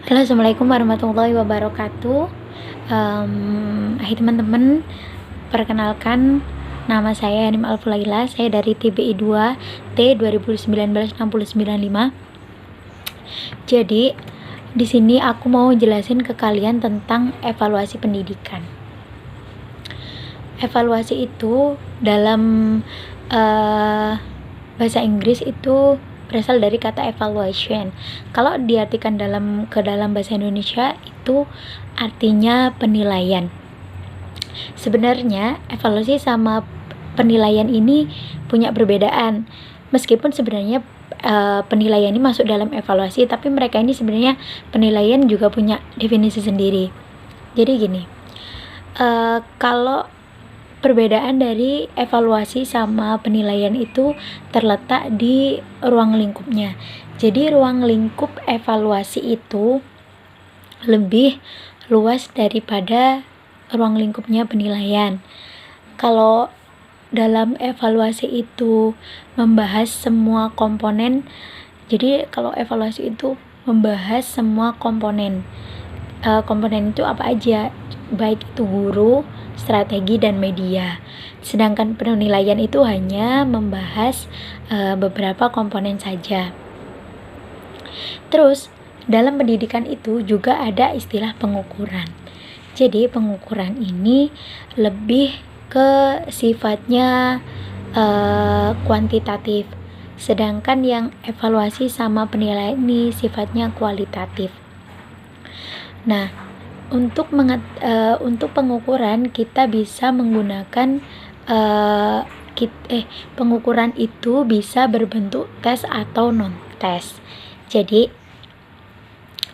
Halo, assalamualaikum warahmatullahi wabarakatuh. Hai teman-teman, perkenalkan nama saya Hanim Alfulaila. Saya dari TBI 2 T 2019-6095. Jadi di sini aku mau jelasin ke kalian tentang evaluasi pendidikan. Evaluasi itu dalam bahasa Inggris itu berasal dari kata evaluation. Kalau diartikan ke dalam bahasa Indonesia itu artinya penilaian. Sebenarnya evaluasi sama penilaian ini punya perbedaan. Meskipun sebenarnya penilaian ini masuk dalam evaluasi, tapi mereka ini sebenarnya penilaian juga punya definisi sendiri. Jadi gini, kalau perbedaan dari evaluasi sama penilaian itu terletak di ruang lingkupnya. Jadi ruang lingkup evaluasi itu lebih luas daripada ruang lingkupnya penilaian. Kalau dalam evaluasi itu membahas semua komponen, jadi kalau evaluasi itu membahas semua komponen. Komponen itu apa aja, baik itu guru, strategi, dan media. Sedangkan penilaian itu hanya membahas beberapa komponen saja. Terus dalam pendidikan itu juga ada istilah pengukuran. Jadi pengukuran ini lebih ke sifatnya kuantitatif, sedangkan yang evaluasi sama penilaian ini sifatnya kualitatif. Nah, untuk pengukuran kita bisa menggunakan pengukuran itu bisa berbentuk tes atau non tes. Jadi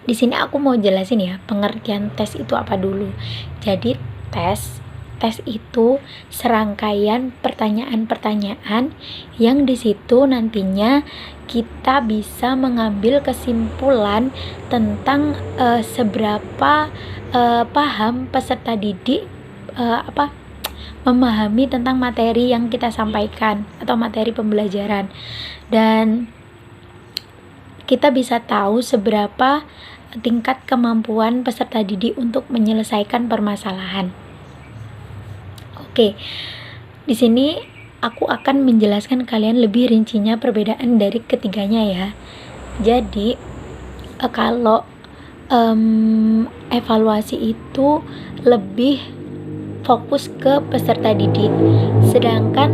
di sini aku mau jelasin ya pengertian tes itu apa dulu. Jadi tes itu serangkaian pertanyaan-pertanyaan yang di situ nantinya kita bisa mengambil kesimpulan tentang seberapa paham peserta didik memahami tentang materi yang kita sampaikan atau materi pembelajaran, dan kita bisa tahu seberapa tingkat kemampuan peserta didik untuk menyelesaikan permasalahan. Oke, di sini aku akan menjelaskan kalian lebih rincinya perbedaan dari ketiganya ya. Jadi kalau evaluasi itu lebih fokus ke peserta didik, sedangkan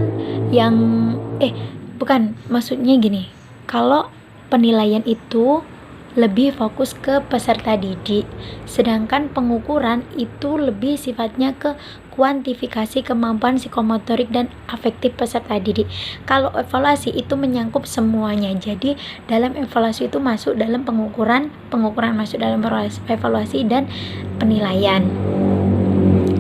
maksudnya gini, kalau penilaian itu lebih fokus ke peserta didik, sedangkan pengukuran itu lebih sifatnya ke kuantifikasi kemampuan psikomotorik dan afektif peserta didik. Kalau evaluasi itu menyangkup semuanya, jadi dalam evaluasi itu masuk dalam pengukuran masuk dalam evaluasi dan penilaian.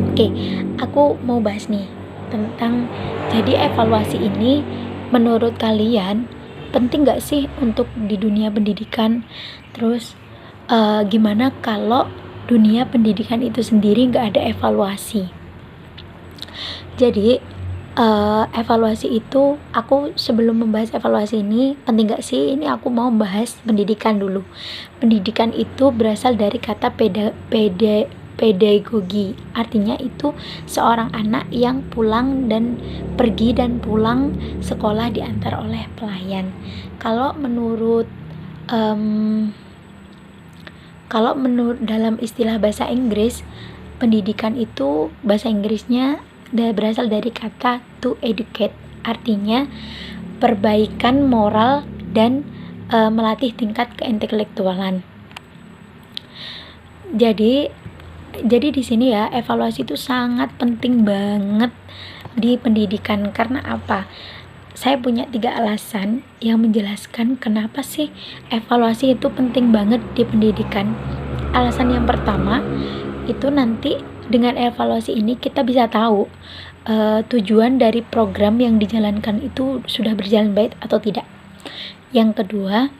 Oke, aku mau bahas nih tentang jadi evaluasi ini menurut kalian penting gak sih untuk di dunia pendidikan? Terus gimana kalau dunia pendidikan itu sendiri gak ada evaluasi? Jadi evaluasi itu, aku sebelum membahas evaluasi ini penting gak sih, ini aku mau bahas pendidikan dulu. Pendidikan itu berasal dari kata pedagogi, artinya itu seorang anak yang pergi dan pulang sekolah diantar oleh pelayan. Kalau menurut dalam istilah bahasa Inggris, pendidikan itu bahasa Inggrisnya berasal dari kata to educate, artinya perbaikan moral dan melatih tingkat keintelektualan. Jadi di sini ya, evaluasi itu sangat penting banget di pendidikan. Karena apa? Saya punya 3 alasan yang menjelaskan kenapa sih evaluasi itu penting banget di pendidikan. Alasan yang pertama, itu nanti dengan evaluasi ini kita bisa tahu tujuan dari program yang dijalankan itu sudah berjalan baik atau tidak. Yang kedua,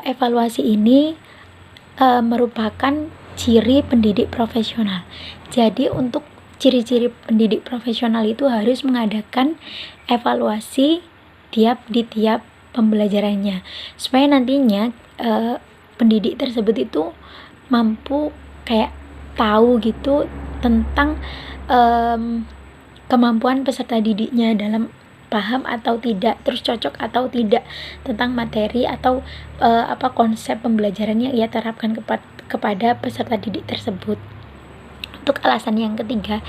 evaluasi ini merupakan ciri pendidik profesional. Jadi untuk ciri-ciri pendidik profesional itu harus mengadakan evaluasi di tiap pembelajarannya, supaya nantinya pendidik tersebut itu mampu kayak tahu gitu tentang kemampuan peserta didiknya dalam paham atau tidak, terus cocok atau tidak tentang materi atau konsep pembelajaran yang ia terapkan kepada peserta didik tersebut. Untuk alasan yang ketiga,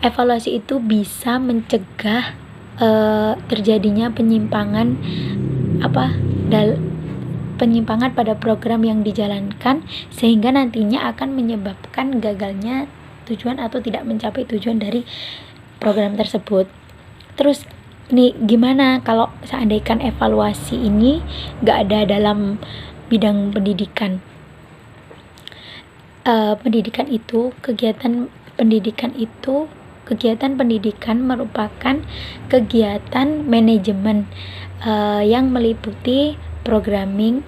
evaluasi itu bisa mencegah terjadinya penyimpangan penyimpangan pada program yang dijalankan, sehingga nantinya akan menyebabkan gagalnya tujuan atau tidak mencapai tujuan dari program tersebut. Terus ini gimana kalau seandainya evaluasi ini gak ada dalam bidang pendidikan? Kegiatan pendidikan merupakan kegiatan manajemen yang meliputi planning,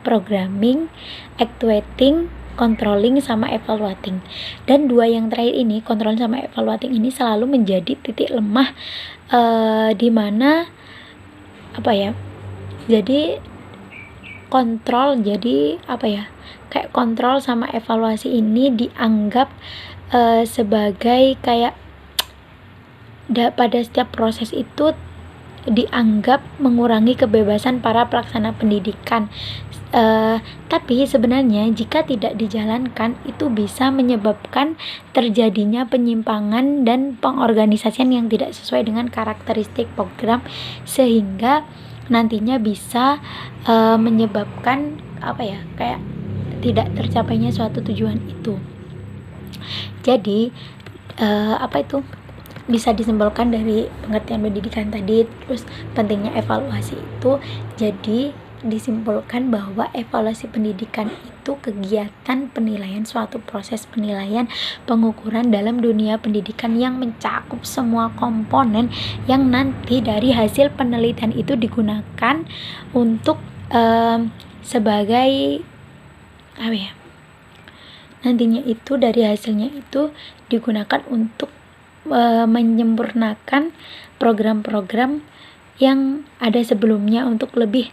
programming, actuating, controlling, sama evaluating. Dan dua yang terakhir ini, controlling sama evaluating ini selalu menjadi titik lemah di mana jadi kontrol sama evaluasi ini dianggap sebagai kayak pada setiap proses itu dianggap mengurangi kebebasan para pelaksana pendidikan. Tapi sebenarnya jika tidak dijalankan itu bisa menyebabkan terjadinya penyimpangan dan pengorganisasian yang tidak sesuai dengan karakteristik program, sehingga nantinya bisa menyebabkan kayak tidak tercapainya suatu tujuan itu. Jadi bisa disimpulkan dari pengertian pendidikan tadi, terus pentingnya evaluasi itu. Jadi disimpulkan bahwa evaluasi pendidikan itu kegiatan penilaian, suatu proses penilaian pengukuran dalam dunia pendidikan yang mencakup semua komponen yang nanti dari hasil penelitian itu digunakan untuk sebagai nantinya itu dari hasilnya itu digunakan untuk menyempurnakan program-program yang ada sebelumnya untuk lebih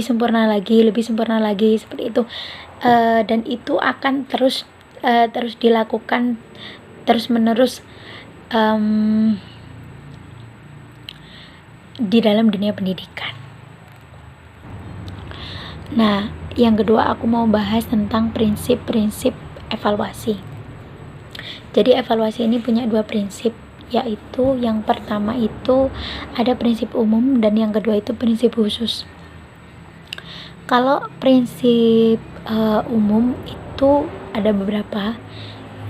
sempurna lagi seperti itu. Dan itu akan terus dilakukan terus menerus di dalam dunia pendidikan. Nah, yang kedua aku mau bahas tentang prinsip-prinsip evaluasi. Jadi evaluasi ini punya dua prinsip, yaitu yang pertama itu ada prinsip umum dan yang kedua itu prinsip khusus. Kalau prinsip umum itu ada beberapa,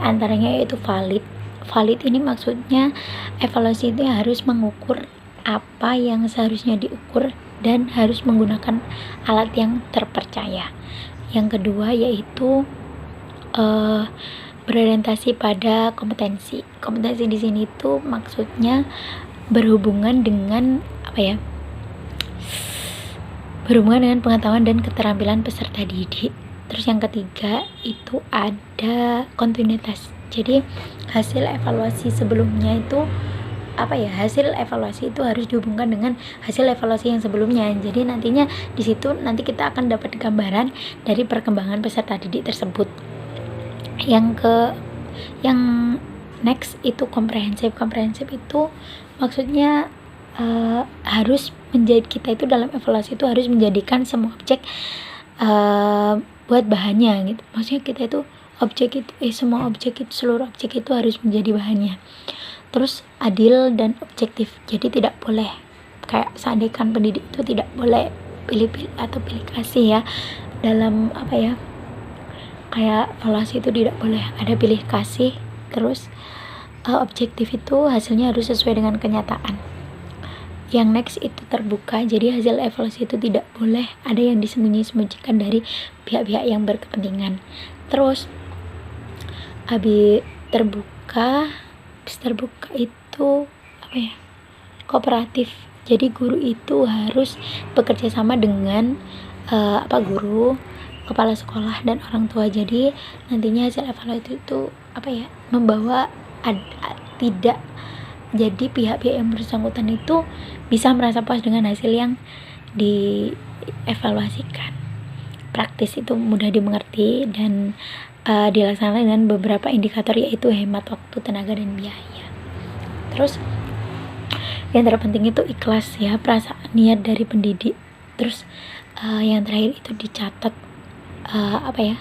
antaranya yaitu valid. Valid ini maksudnya evaluasi itu harus mengukur apa yang seharusnya diukur dan harus menggunakan alat yang terpercaya. Yang kedua yaitu berorientasi pada kompetensi. Kompetensi di sini tuh maksudnya berhubungan dengan berhubungan dengan pengetahuan dan keterampilan peserta didik. Terus yang ketiga itu ada kontinuitas. Jadi hasil evaluasi sebelumnya itu hasil evaluasi itu harus dihubungkan dengan hasil evaluasi yang sebelumnya. Jadi nantinya di situ nanti kita akan dapat gambaran dari perkembangan peserta didik tersebut. Yang next itu komprehensif. Komprehensif itu maksudnya harus menjadi kita itu dalam evaluasi itu harus menjadikan semua objek buat bahannya gitu. Maksudnya kita itu seluruh objek itu harus menjadi bahannya. Terus adil dan objektif. Jadi tidak boleh kayak seandainya pendidik itu tidak boleh pilih-pilih atau pilih kasih ya. Dalam kayak evaluasi itu tidak boleh ada pilih kasih. Terus objektif itu hasilnya harus sesuai dengan kenyataan. Yang next itu terbuka. Jadi hasil evaluasi itu tidak boleh ada yang disembunyi-sembunyikan dari pihak-pihak yang berkepentingan. Terus terbuka itu kooperatif. Jadi guru itu harus bekerja sama dengan guru, kepala sekolah dan orang tua. Jadi nantinya hasil evaluasi itu membawa tidak jadi pihak-pihak yang bersangkutan itu bisa merasa puas dengan hasil yang dievaluasikan. praktis itu mudah dimengerti dan dilaksanakan dengan beberapa indikator, yaitu hemat waktu, tenaga, dan biaya. Terus yang terpenting itu ikhlas ya, perasaan niat dari pendidik. Terus yang terakhir itu dicatat, kayak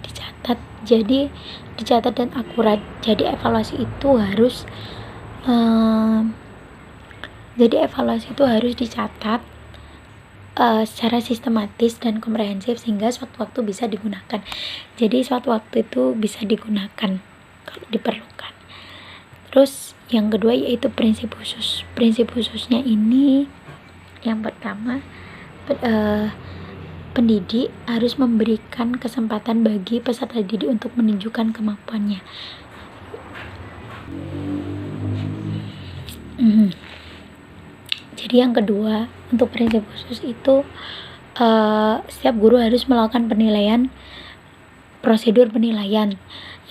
dicatat, jadi dicatat dan akurat. Jadi evaluasi itu harus dicatat secara sistematis dan komprehensif sehingga sewaktu-waktu bisa digunakan. Jadi sewaktu-waktu itu bisa digunakan kalau diperlukan. Terus yang kedua yaitu prinsip khusus. Prinsip khususnya ini yang pertama, pendidik harus memberikan kesempatan bagi peserta didik untuk menunjukkan kemampuannya. Jadi yang kedua, untuk prinsip khusus itu setiap guru harus melakukan penilaian, prosedur penilaian.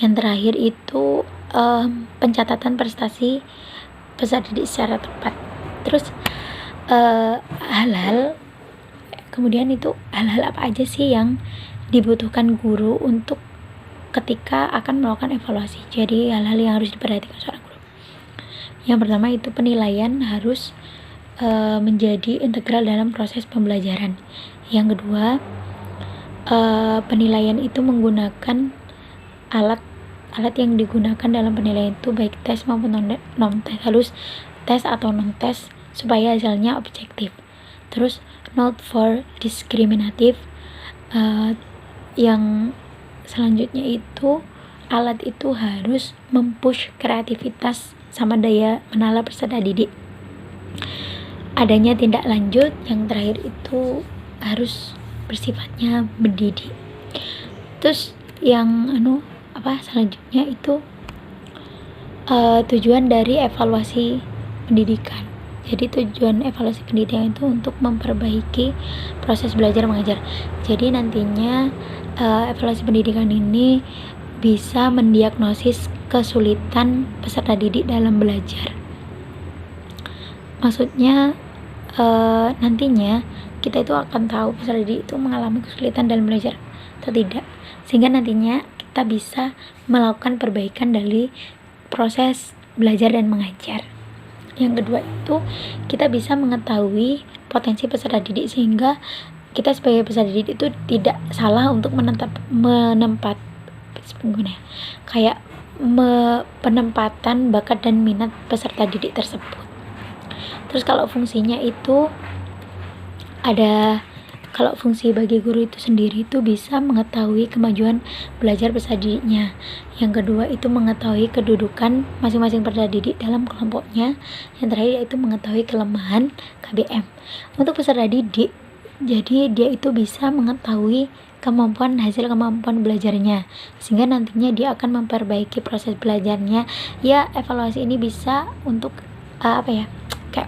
Yang terakhir itu pencatatan prestasi peserta didik secara tepat. Terus kemudian itu hal-hal apa aja sih yang dibutuhkan guru untuk ketika akan melakukan evaluasi. Jadi hal-hal yang harus diperhatikan seorang guru. Yang pertama itu penilaian harus menjadi integral dalam proses pembelajaran. Yang kedua, penilaian itu menggunakan alat yang digunakan dalam penilaian itu baik tes maupun non-tes, harus tes atau non-tes supaya hasilnya objektif. Terus not for diskriminatif. Yang selanjutnya itu alat itu harus mempush kreativitas sama daya menalar peserta didik. Adanya tindak lanjut. Yang terakhir itu harus bersifatnya mendidik. Terus yang selanjutnya itu tujuan dari evaluasi pendidikan. Jadi tujuan evaluasi pendidikan itu untuk memperbaiki proses belajar mengajar. Jadi nantinya evaluasi pendidikan ini bisa mendiagnosis kesulitan peserta didik dalam belajar. Maksudnya nantinya kita itu akan tahu peserta didik itu mengalami kesulitan dalam belajar atau tidak, sehingga nantinya kita bisa melakukan perbaikan dari proses belajar dan mengajar. Yang kedua itu kita bisa mengetahui potensi peserta didik sehingga kita sebagai peserta didik itu tidak salah untuk penempatan bakat dan minat peserta didik tersebut. Terus kalau fungsinya itu kalau fungsi bagi guru itu sendiri itu bisa mengetahui kemajuan belajar peserta didiknya. Yang kedua itu mengetahui kedudukan masing-masing peserta didik dalam kelompoknya. Yang terakhir yaitu mengetahui kelemahan KBM. Untuk peserta didik, jadi dia itu bisa mengetahui hasil kemampuan belajarnya, sehingga nantinya dia akan memperbaiki proses belajarnya. Ya, evaluasi ini bisa untuk kayak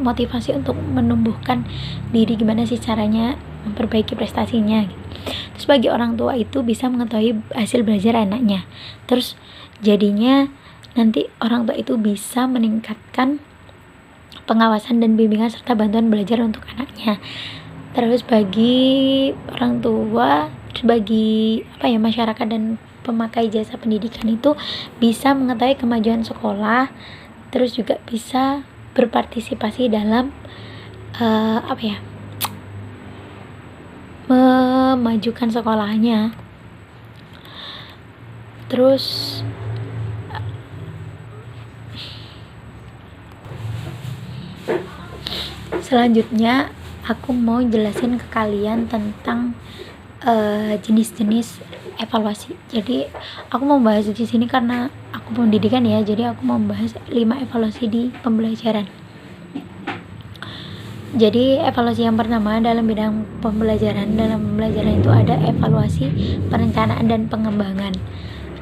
motivasi untuk menumbuhkan diri, gimana sih caranya memperbaiki prestasinya gitu. Terus bagi orang tua itu bisa mengetahui hasil belajar anaknya. Terus jadinya nanti orang tua itu bisa meningkatkan pengawasan dan bimbingan serta bantuan belajar untuk anaknya. Terus bagi orang tua, bagi masyarakat dan pemakai jasa pendidikan itu bisa mengetahui kemajuan sekolah. Terus juga bisa berpartisipasi dalam memajukan sekolahnya. Terus selanjutnya aku mau jelasin ke kalian tentang jenis-jenis evaluasi. Jadi aku mau bahas di sini karena aku pendidikan ya, jadi aku mau bahas 5 evaluasi di pembelajaran. Jadi evaluasi yang pertama dalam bidang pembelajaran. Dalam pembelajaran itu ada evaluasi perencanaan dan pengembangan.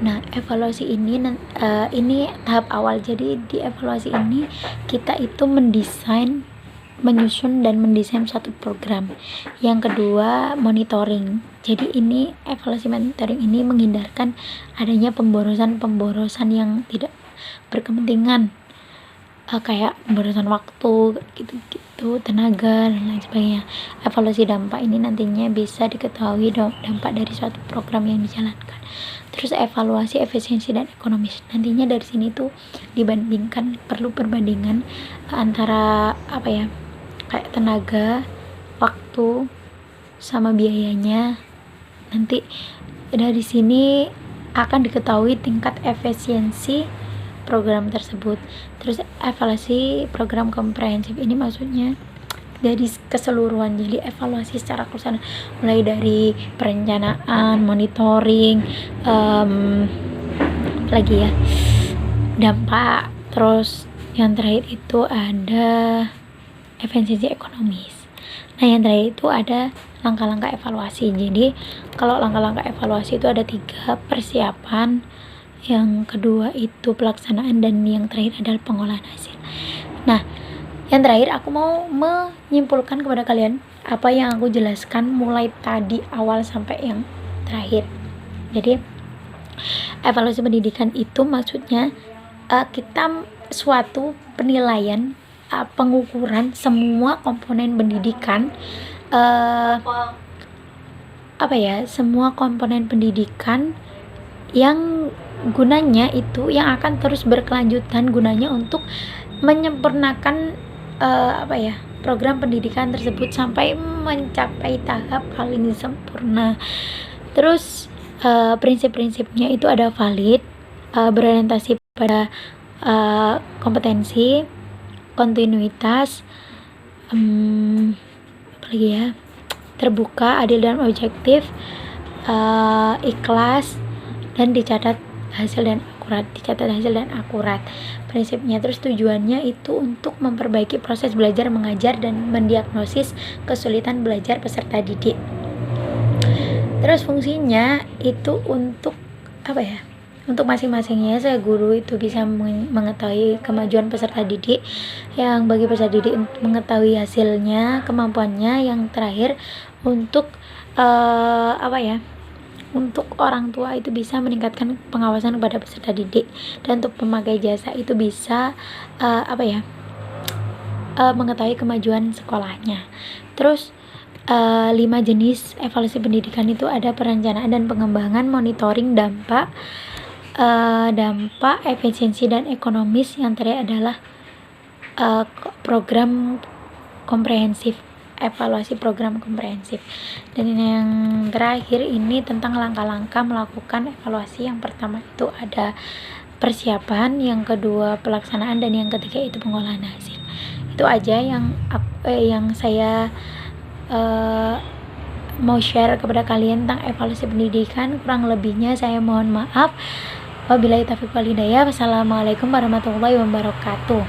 Nah, evaluasi ini tahap awal. Jadi di evaluasi ini kita itu menyusun dan mendesain suatu program. Yang kedua, monitoring. Jadi ini evaluasi monitoring ini menghindarkan adanya pemborosan yang tidak berkepentingan. kayak pemborosan waktu gitu, tenaga dan lain sebagainya. Evaluasi dampak ini nantinya bisa diketahui dampak dari suatu program yang dijalankan. Terus evaluasi efisiensi dan ekonomis, nantinya dari sini tuh dibandingkan, perlu perbandingan antara kayak tenaga, waktu, sama biayanya. Nanti dari sini akan diketahui tingkat efisiensi program tersebut. Terus evaluasi program komprehensif ini maksudnya dari keseluruhan, jadi evaluasi secara keseluruhan, mulai dari perencanaan, monitoring, lagi ya, dampak. Terus yang terakhir itu ada efisiensi ekonomis. Nah, yang terakhir itu ada langkah-langkah evaluasi. Jadi kalau langkah-langkah evaluasi itu ada 3: persiapan, yang kedua itu pelaksanaan, dan yang terakhir adalah pengolahan hasil. Nah, yang terakhir aku mau menyimpulkan kepada kalian apa yang aku jelaskan mulai tadi awal sampai yang terakhir. Jadi evaluasi pendidikan itu maksudnya kita suatu penilaian, pengukuran semua komponen pendidikan, semua komponen pendidikan yang gunanya itu yang akan terus berkelanjutan, gunanya untuk menyempurnakan program pendidikan tersebut sampai mencapai tahap paling sempurna. Terus prinsip-prinsipnya itu ada valid, berorientasi pada kompetensi, kontinuitas, terbuka, adil dan objektif, ikhlas, dan dicatat hasil dan akurat prinsipnya. Terus tujuannya itu untuk memperbaiki proses belajar mengajar dan mendiagnosis kesulitan belajar peserta didik. Terus fungsinya itu untuk untuk masing-masingnya, saya guru itu bisa mengetahui kemajuan peserta didik, yang bagi peserta didik untuk mengetahui hasilnya, kemampuannya, yang terakhir untuk untuk orang tua itu bisa meningkatkan pengawasan kepada peserta didik, dan untuk pemakai jasa itu bisa mengetahui kemajuan sekolahnya. Terus 5 jenis evaluasi pendidikan itu ada perencanaan dan pengembangan, monitoring, dampak, efisiensi dan ekonomis. Yang terakhir adalah program komprehensif, evaluasi program komprehensif. Dan yang terakhir ini tentang langkah-langkah melakukan evaluasi. Yang pertama itu ada persiapan, yang kedua pelaksanaan, dan yang ketiga itu pengolahan hasil. Itu aja yang saya mau share kepada kalian tentang evaluasi pendidikan. Kurang lebihnya saya mohon maaf. Wabillahi taufiq wal hidayah. Wassalamualaikum warahmatullahi wabarakatuh.